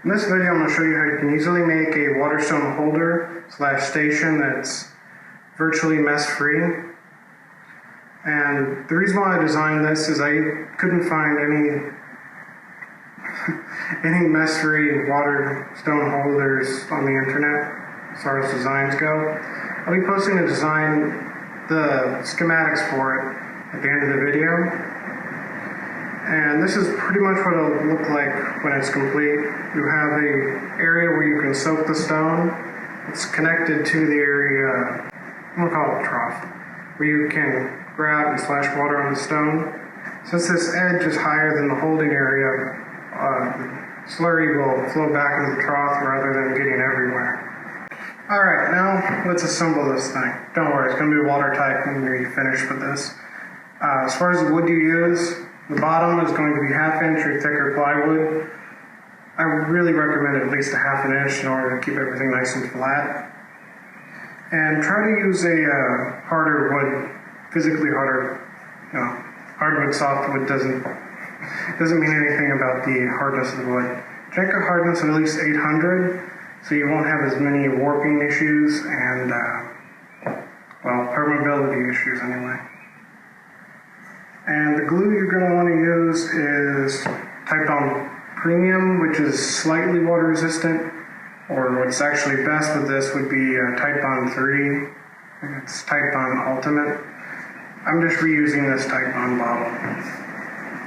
In this video, I'm going to show you how you can easily make a water stone holder / station that's virtually mess-free. And the reason why I designed this is I couldn't find any mess-free water stone holders on the internet as far as designs go. I'll be posting the schematics for it at the end of the video. And this is pretty much what it'll look like when it's complete. You have an area where you can soak the stone. It's connected to the area, I'm going to call it a trough, where you can grab and splash water on the stone. Since this edge is higher than the holding area, the slurry will flow back into the trough rather than getting everywhere. Alright, now let's assemble this thing. Don't worry, it's going to be watertight when we finish with this. As far as the wood you use, the bottom is going to be 1/2 inch or thicker plywood. I really recommend at least 1/2 inch in order to keep everything nice and flat. And try to use a harder wood, physically harder. Hardwood, softwood doesn't mean anything about the hardness of the wood. Check a hardness of at least 800, so you won't have as many warping issues and, permeability issues anyway. And the glue you're going to want to use is Type On Premium, which is slightly water resistant, or what's actually best with this would be Type On 3. It's Type On Ultimate. I'm just reusing this Type On bottle.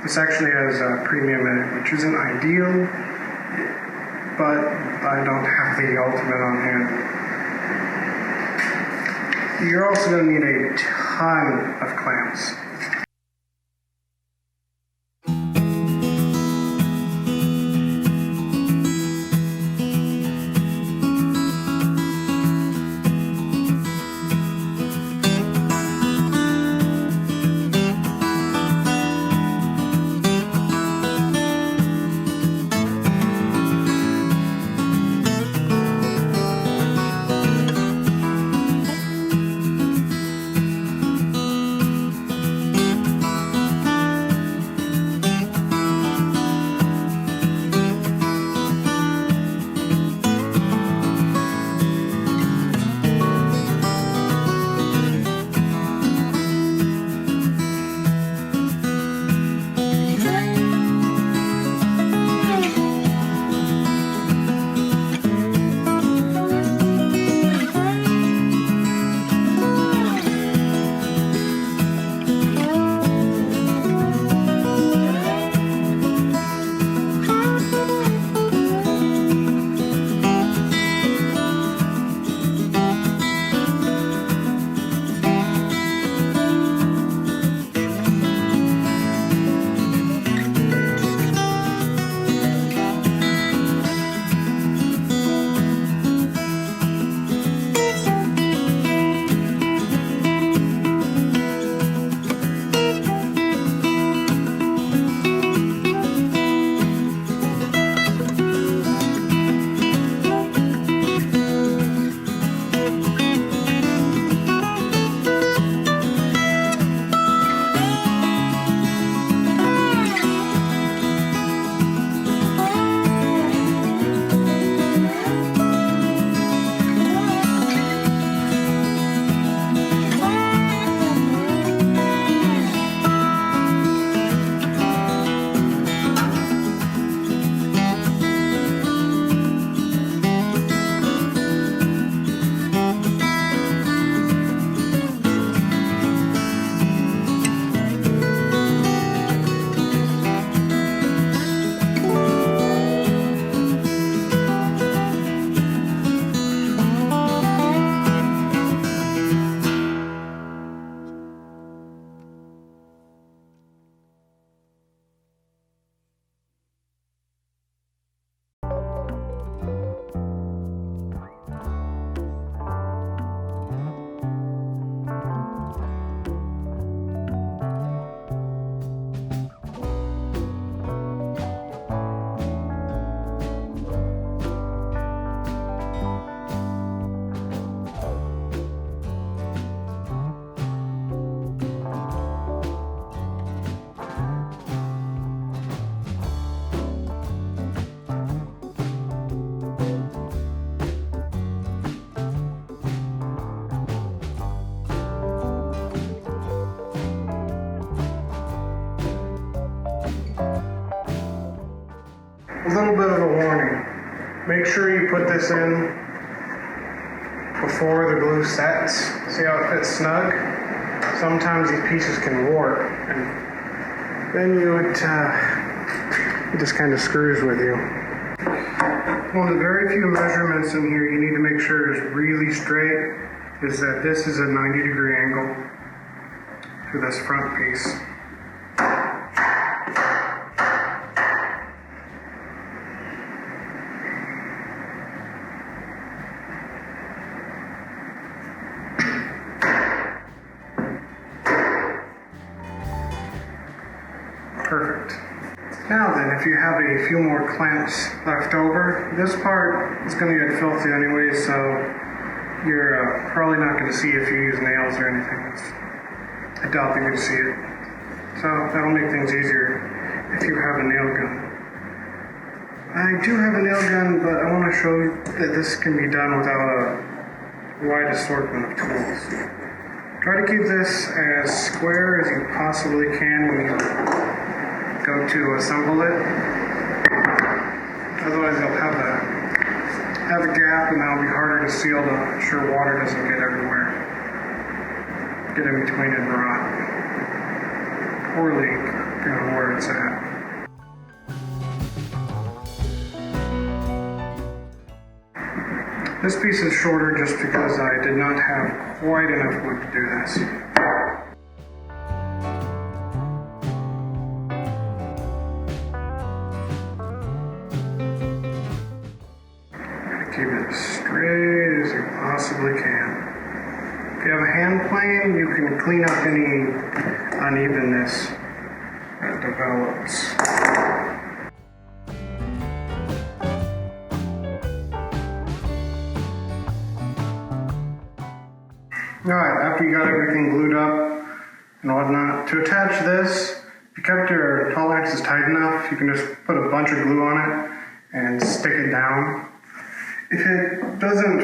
This actually has premium in it, which isn't ideal, but I don't have the Ultimate on hand. You're also going to need a ton of clamps. little bit of a warning. Make sure you put this in before the glue sets. See how it fits snug? Sometimes these pieces can warp, and then it just kind of screws with you. One of the very few measurements in here you need to make sure is really straight is that this is a 90-degree angle to this front piece. Perfect. Now then, if you have a few more clamps left over, this part is going to get filthy anyway, so you're probably not going to see if you use nails or anything. I doubt that you're going to see it. So that'll make things easier if you have a nail gun. I do have a nail gun, but I want to show you that this can be done without a wide assortment of tools. Try to keep this as square as you possibly can when you go to assemble it. Otherwise you'll have a gap, and that'll be harder to seal to ensure water doesn't get everywhere. Get in between it and rot. Or leak, depending on where it's at. This piece is shorter just because I did not have quite enough wood to do this. Keep it as straight as you possibly can. If you have a hand plane, you can clean up any unevenness that develops. Alright, after you got everything glued up and whatnot, to attach this, if you kept your tolerances tight enough, you can just put a bunch of glue on it and stick it down. If it doesn't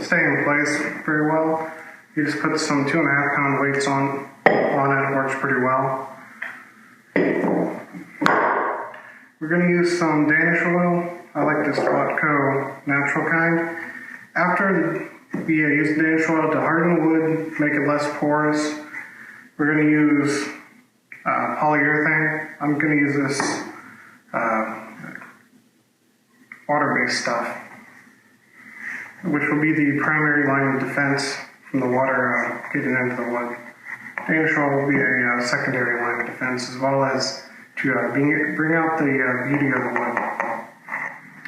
stay in place very well, you just put some 2.5 pound weights on it. It works pretty well. We're going to use some Danish oil. I like this Spotco natural kind. After we use Danish oil to harden the wood, make it less porous, we're going to use polyurethane. I'm going to use this water-based stuff, which will be the primary line of defense from the water getting into the wood. Danish oil will be a secondary line of defense, as well as to bring out the beauty of the wood.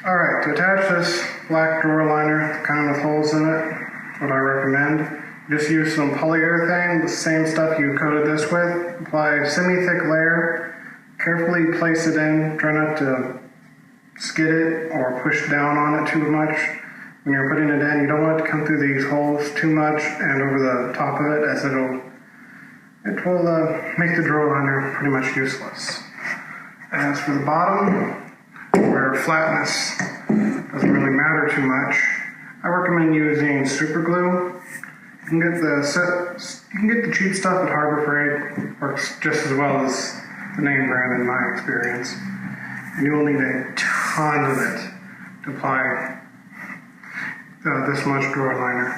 Alright, to attach this black drawer liner, kind with holes in it, what I recommend, just use some polyurethane, the same stuff you coated this with. Apply a semi-thick layer, carefully place it in, try not to skid it or push down on it too much. When you're putting it in, you don't want it to come through these holes too much and over the top of it, as it will make the drawer liner pretty much useless. As for the bottom, where flatness doesn't really matter too much, I recommend using super glue. You can get the cheap stuff at Harbor Freight. Works just as well as the name brand in my experience. And you will need a ton of it to apply this much drawer liner.